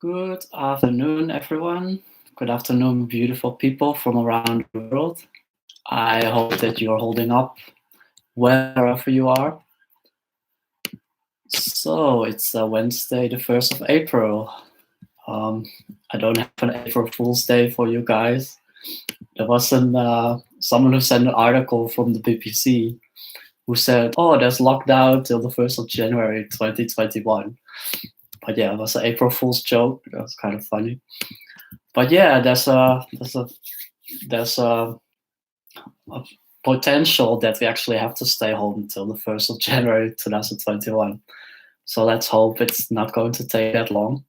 Good afternoon, everyone. Good afternoon, beautiful people from around the world. I hope that you're holding up wherever you are. So it's Wednesday, the 1st of April. Um, I don't have an April Fool's Day for you guys. There was someone who sent an article from the BBC who said, "Oh, there's lockdown till the 1st of January 2021." But yeah, it was an April Fool's joke. That was kind of funny. But yeah, there's a potential that we actually have to stay home until the 1st of January 2021. So let's hope it's not going to take that long.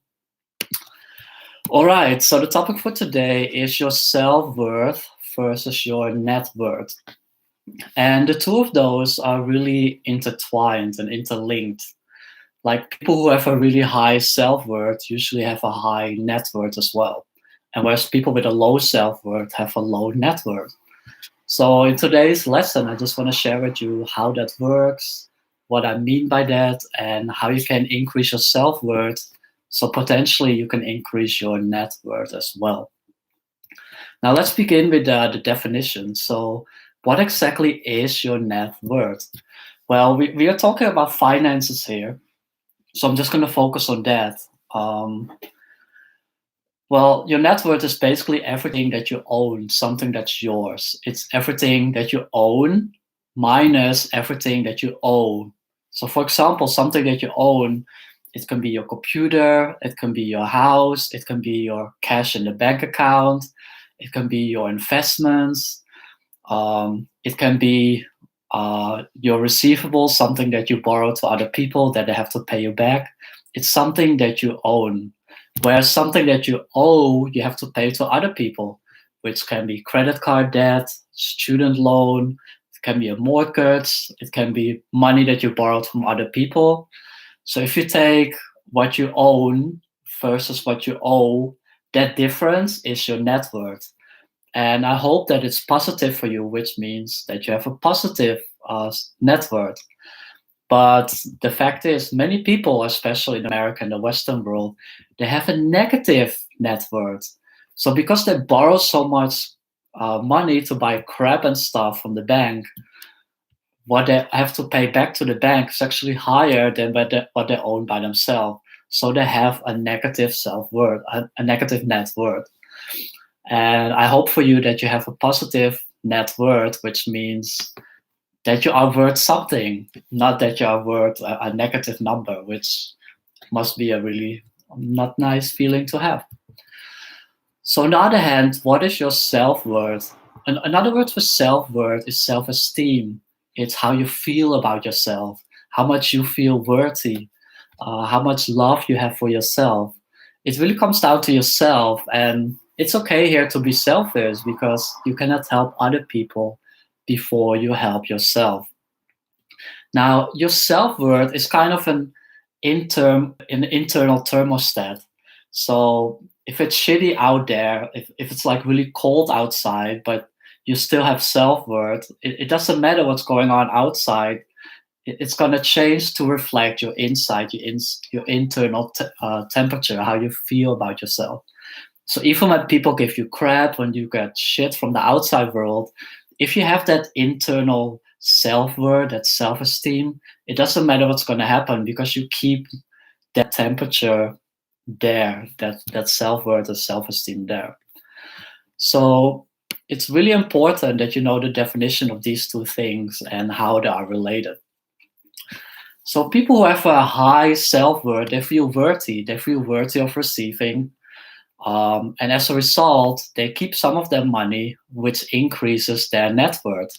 All right, so the topic for today is your self-worth versus your net worth. And the two of those are really intertwined and interlinked. Like people who have a really high self-worth usually have a high net worth as well. And whereas people with a low self-worth have a low net worth. So in today's lesson, I just want to share with you how that works, what I mean by that, and how you can increase your self-worth so potentially you can increase your net worth as well. Now let's begin with the definition. So what exactly is your net worth? Well, we are talking about finances here, so I'm just going to focus on that. Well, your net worth is basically everything that you own, something that's yours. It's everything that you own minus everything that you owe. So, for example, something that you own, it can be your computer, it can be your house, it can be your cash in the bank account, it can be your investments, it can be your receivables, something that you borrow to other people that they have to pay you back. It's something that you own. Whereas something that you owe, you have to pay to other people, which can be credit card debt, student loan, it can be a mortgage, it can be money that you borrowed from other people. So if you take what you own versus what you owe, that difference is your net worth. And I hope that it's positive for you, which means that you have a positive net worth. But the fact is, many people, especially in America and the Western world, they have a negative net worth. So because they borrow so much money to buy crap and stuff from the bank, what they have to pay back to the bank is actually higher than what they own by themselves. So they have a negative self-worth, a negative net worth. And I hope for you that you have a positive net worth, which means that you are worth something, not that you are worth a negative number, which must be a really not nice feeling to have. So on the other hand, what is your self-worth? Another word for self-worth is self-esteem. It's how you feel about yourself, how much you feel worthy, how much love you have for yourself. It really comes down to yourself, and it's okay here to be selfish because you cannot help other people before you help yourself. Now, your self-worth is kind of an internal thermostat. So if it's shitty out there, if it's like really cold outside, but you still have self-worth, it doesn't matter what's going on outside. It's going to change to reflect your inside, your internal temperature, how you feel about yourself. So even when people give you crap, when you get shit from the outside world, if you have that internal self-worth, that self-esteem, it doesn't matter what's going to happen because you keep that temperature there, that self-worth and self-esteem there. So it's really important that you know the definition of these two things and how they are related. So people who have a high self-worth, they feel worthy of receiving. And as a result, they keep some of their money, which increases their net worth.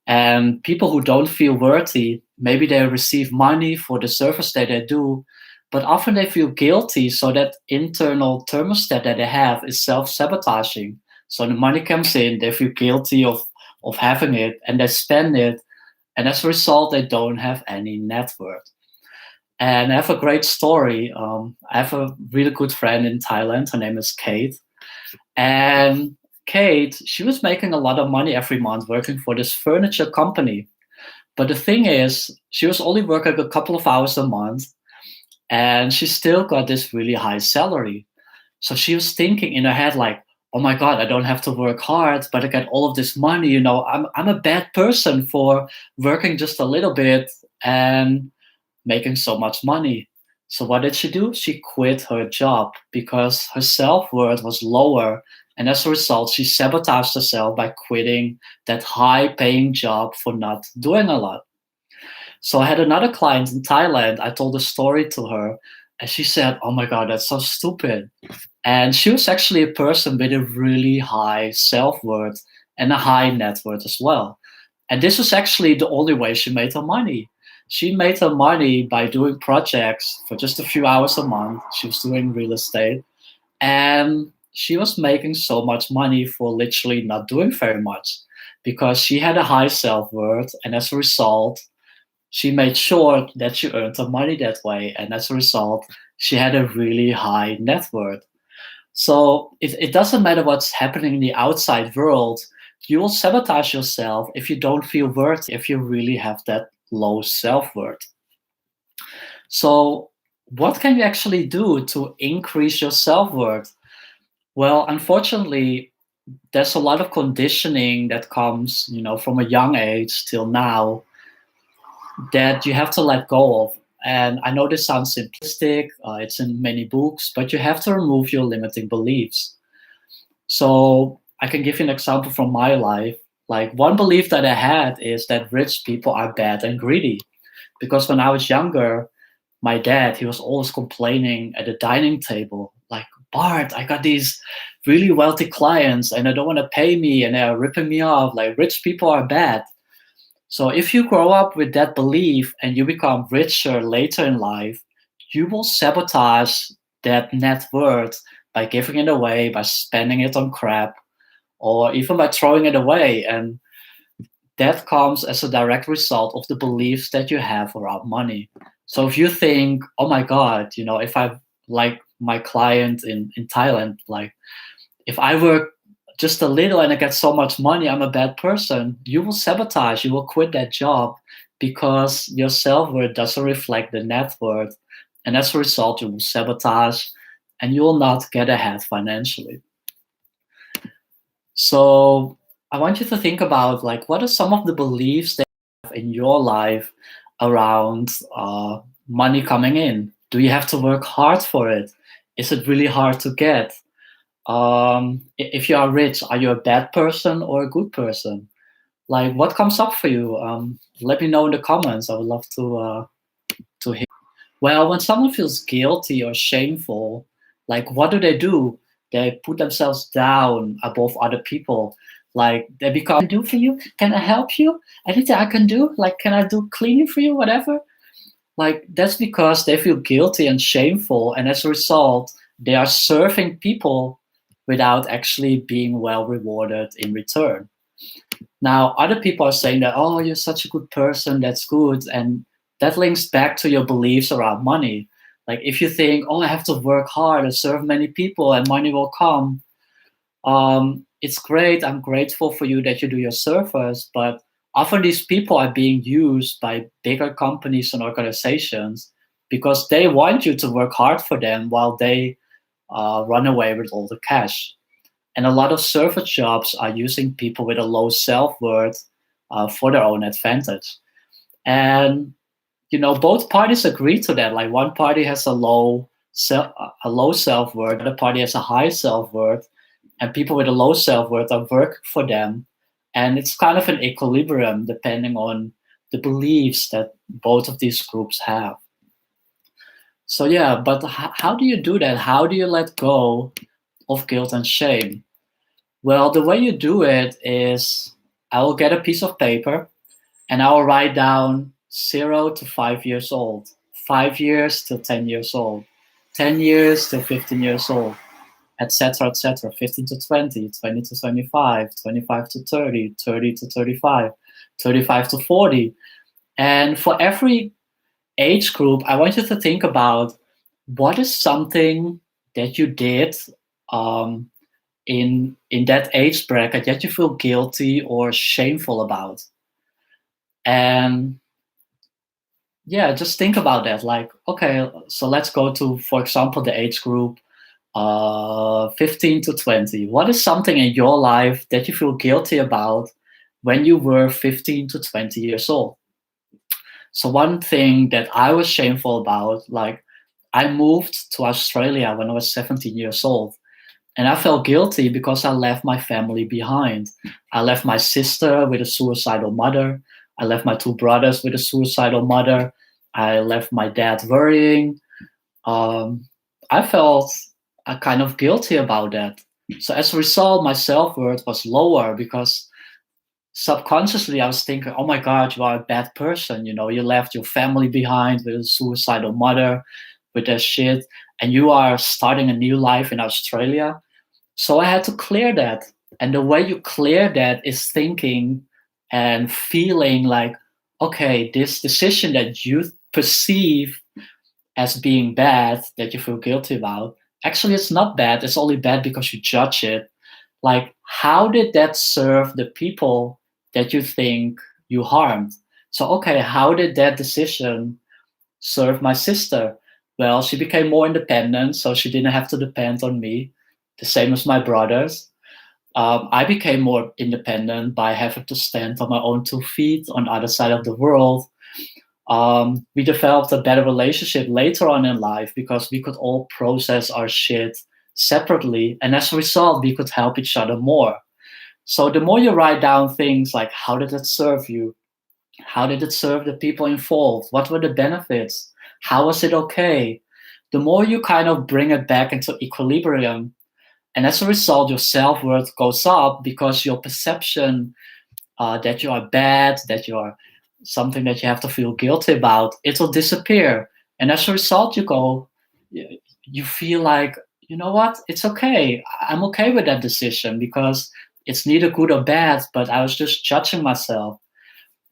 And people who don't feel worthy, maybe they receive money for the service that they do, but often they feel guilty. So that internal thermostat that they have is self-sabotaging. So the money comes in, they feel guilty of having it, and they spend it. And as a result, they don't have any net worth. And I have a great story. I have a really good friend in Thailand. Her name is Kate. And Kate, she was making a lot of money every month working for this furniture company. But the thing is, she was only working a couple of hours a month. and she still got this really high salary. So she was thinking in her head like, "Oh my God, I don't have to work hard, but I get all of this money. I'm a bad person for working just a little bit and making so much money." So what did she do? She quit her job because her self-worth was lower. And as a result, she sabotaged herself by quitting that high-paying job for not doing a lot. So I had another client in Thailand. I told a story to her, and she said, "Oh my God, that's so stupid." And she was actually a person with a really high self-worth and a high net worth as well. And this was actually the only way she made her money. She made her money by doing projects for just a few hours a month. She was doing real estate, and she was making so much money for literally not doing very much because she had a high self-worth, and as a result, she made sure that she earned her money that way. And as a result, she had a really high net worth. So it doesn't matter what's happening in the outside world, you will sabotage yourself if you don't feel worthy, if you really have that low self-worth. So what can you actually do to increase your self-worth? Well, unfortunately, there's a lot of conditioning that comes, from a young age till now that you have to let go of. And I know this sounds simplistic, it's in many books, but you have to remove your limiting beliefs. So I can give you an example from my life. Like one belief that I had is that rich people are bad and greedy. Because when I was younger, my dad, he was always complaining at the dining table, like, "Bart, I got these really wealthy clients and they don't want to pay me and they're ripping me off. Like rich people are bad." So if you grow up with that belief and you become richer later in life, you will sabotage that net worth by giving it away, by spending it on crap, or even by throwing it away. And that comes as a direct result of the beliefs that you have around money. So if you think, "Oh my God, if I like my client in Thailand, like if I work just a little and I get so much money, I'm a bad person," you will sabotage, you will quit that job because your self-worth doesn't reflect the net worth. And as a result, you will sabotage and you will not get ahead financially. So I want you to think about like what are some of the beliefs that you have in your life around money coming in? Do you have to work hard for it? Is it really hard to get? If you are rich, are you a bad person or a good person? Like, what comes up for you? Let me know in the comments. I would love to hear. Well, when someone feels guilty or shameful, like what do? They put themselves down above other people. Like they become, "Do for you? Can I help you? Anything I can do? Like, can I do cleaning for you? Whatever." Like that's because they feel guilty and shameful, and as a result, they are serving people without actually being well rewarded in return. Now, other people are saying that, "Oh, you're such a good person, that's good." And that links back to your beliefs around money. Like if you think, "Oh, I have to work hard and serve many people and money will come," it's great. I'm grateful for you that you do your service, but often these people are being used by bigger companies and organizations because they want you to work hard for them while they run away with all the cash. And a lot of service jobs are using people with a low self-worth for their own advantage. And both parties agree to that. Like one party has a low self-worth, the other party has a high self-worth, and people with a low self-worth are working for them. And it's kind of an equilibrium depending on the beliefs that both of these groups have. So yeah, but how do you do that? How do you let go of guilt and shame? Well, the way you do it is I will get a piece of paper and I will write down 0 to 5 years old, 5 years to 10 years old, 10 years to 15 years old, etc., etc., 15 to 20, 20 to 25, 25 to 30, 30 to 35, 35 to 40. And for every age group, I want you to think about what is something that you did um, in that age bracket that you feel guilty or shameful about. And Yeah, just think about that. Like, okay, so let's go to, for example, the age group 15 to 20. What is something in your life that you feel guilty about when you were 15 to 20 years old? So one thing that I was shameful about, like I moved to Australia when I was 17 years old. And I felt guilty because I left my family behind. I left my sister with a suicidal mother. I left my two brothers with a suicidal mother. I left my dad worrying. I felt kind of guilty about that. So as a result, my self-worth was lower because subconsciously I was thinking, oh my God, you are a bad person. You know, you left your family behind with a suicidal mother, with their shit, and you are starting a new life in Australia. So I had to clear that. And the way you clear that is thinking and feeling like, okay, this decision that you perceive as being bad, that you feel guilty about, actually it's not bad. It's only bad because you judge it. Like, how did that serve the people that you think you harmed? So, okay, how did that decision serve my sister? Well, she became more independent, so she didn't have to depend on me, the same as my brothers. I became more independent by having to stand on my own 2 feet on the other side of the world. We developed a better relationship later on in life because we could all process our shit separately. And as a result, we could help each other more. So the more you write down things like, how did it serve you? How did it serve the people involved? What were the benefits? How was it okay? The more you kind of bring it back into equilibrium, and as a result, your self worth goes up because your perception that you are bad, that you are something that you have to feel guilty about, it will disappear. And as a result, you feel like, you know what, it's okay. I'm okay with that decision because it's neither good or bad, but I was just judging myself.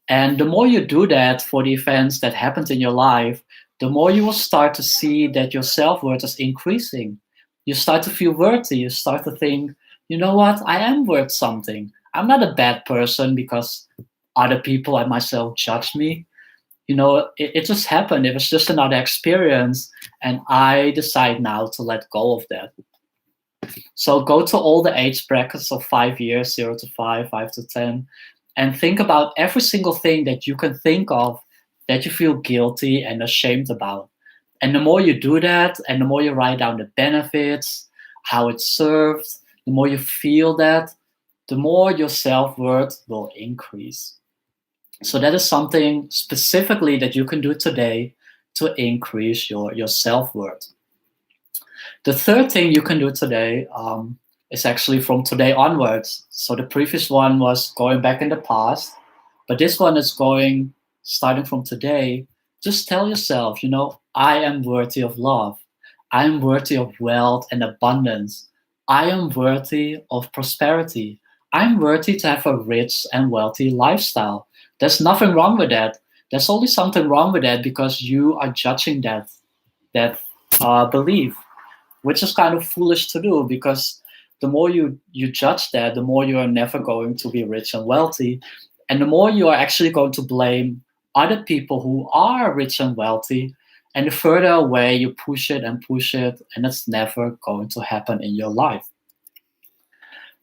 And the more you do that for the events that happened in your life, the more you will start to see that your self worth is increasing. You start to feel worthy. You start to think, you know what, I am worth something. I'm not a bad person because other people and myself judge me. You know, it just happened. It was just another experience. And I decide now to let go of that. So go to all the age brackets of 5 years, 0 to 5, 5 to 10, and think about every single thing that you can think of that you feel guilty and ashamed about. And the more you do that, and the more you write down the benefits, how it served, the more you feel that, the more your self worth will increase. So that is something specifically that you can do today to increase your self worth. The third thing you can do today is actually from today onwards. So the previous one was going back in the past, but this one is going starting from today. Just tell yourself, you know, I am worthy of love. I am worthy of wealth and abundance. I am worthy of prosperity. I'm worthy to have a rich and wealthy lifestyle. There's nothing wrong with that. There's only something wrong with that because you are judging that belief, which is kind of foolish to do because the more you judge that, the more you are never going to be rich and wealthy, and the more you are actually going to blame other people who are rich and wealthy, and the further away you push it, and it's never going to happen in your life.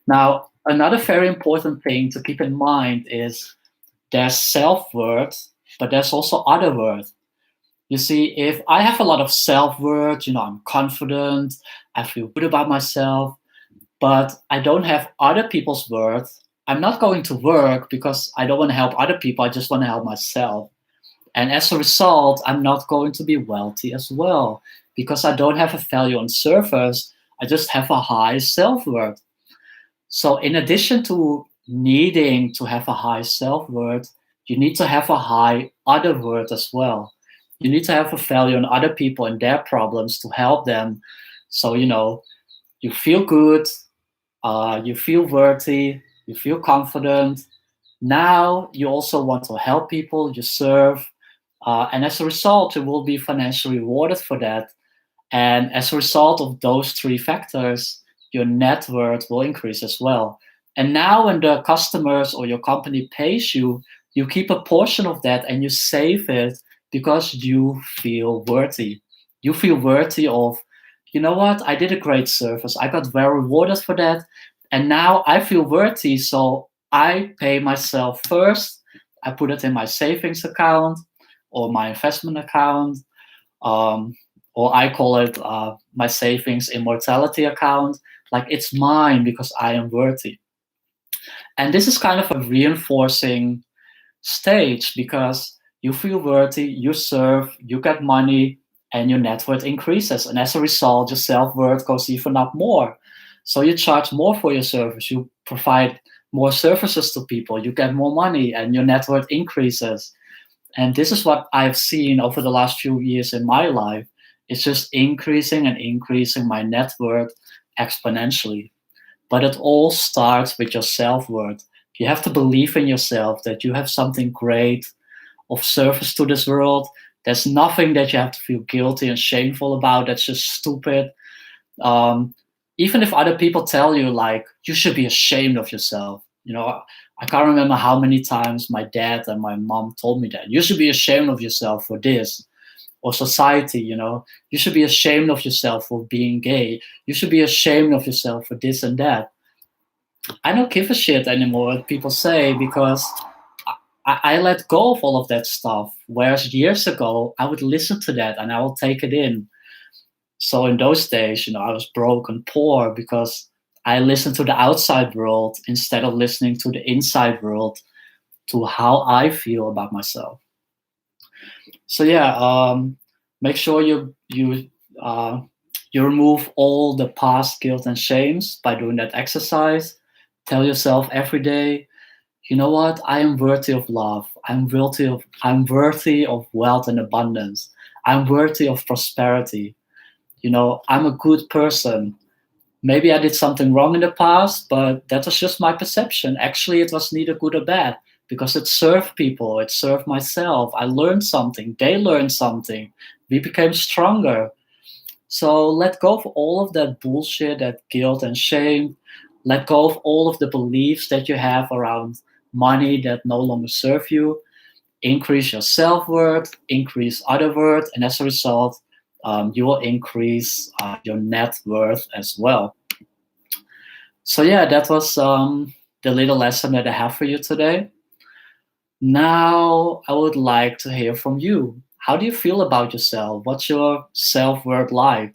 Now, another very important thing to keep in mind is there's self-worth, but there's also other worth. You see, if I have a lot of self-worth, you know, I'm confident, I feel good about myself, but I don't have other people's worth, I'm not going to work because I don't want to help other people, I just want to help myself. And as a result, I'm not going to be wealthy as well because I don't have a value on surface, I just have a high self-worth. So in addition to needing to have a high self-worth, you need to have a high other worth as well. You need to have a value on other people and their problems to help them. So, you know, you feel good, you feel worthy, you feel confident. Now you also want to help people, you serve, and as a result, you will be financially rewarded for that. And as a result of those three factors, your net worth will increase as well. And now, when the customers or your company pays you, you keep a portion of that and you save it because you feel worthy. You feel worthy of, you know what, I did a great service. I got well rewarded for that. And now I feel worthy. So I pay myself first. I put it in my savings account or my investment account. Um, or I call it my savings immortality account. Like it's mine because I am worthy. And this is kind of a reinforcing stage because you feel worthy, you serve, you get money, and your net worth increases. And as a result, your self worth goes even up more. So you charge more for your service, you provide more services to people, you get more money, and your net worth increases. And this is what I've seen over the last few years in my life. It's just increasing and increasing my net worth exponentially. But it all starts with your self worth. You have to believe in yourself that you have something great of service to this world. There's nothing that you have to feel guilty and shameful about. That's just stupid. Um, Even if other people tell you, like, you should be ashamed of yourself. You know, I can't remember how many times my dad and my mom told me that. You should be ashamed of yourself for this. Or society, you know, you should be ashamed of yourself for being gay. You should be ashamed of yourself for this and that. I don't give a shit anymore what people say because I let go of all of that stuff. Whereas years ago, I would listen to that and I will take it in. So in those days, you know, I was broke and poor because I listened to the outside world instead of listening to the inside world, to how I feel about myself. So yeah, make sure uh, you remove all the past guilt and shames by doing that exercise. Tell yourself every day, you know what? I am worthy of love. I'm worthy of wealth and abundance. I'm worthy of prosperity. You know, I'm a good person. Maybe I did something wrong in the past, but that was just my perception. Actually, it was neither good or bad because it served people, it served myself. I learned something, they learned something. We became stronger. So let go of all of that bullshit, that guilt and shame. Let go of all of the beliefs that you have around money that no longer serve you. Increase your self worth, increase other worth, and as a result, you will increase your net worth as well. So, yeah, that was the little lesson that I have for you today. Now, I would like to hear from you. How do you feel about yourself? What's your self worth like?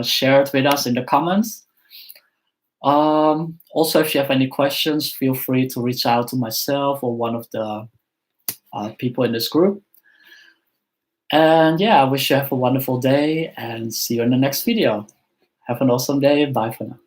Share it with us in the comments. Also, if you have any questions, feel free to reach out to myself or one of the people in this group. And yeah, I wish you have a wonderful day and see you in the next video. Have an awesome day. Bye for now.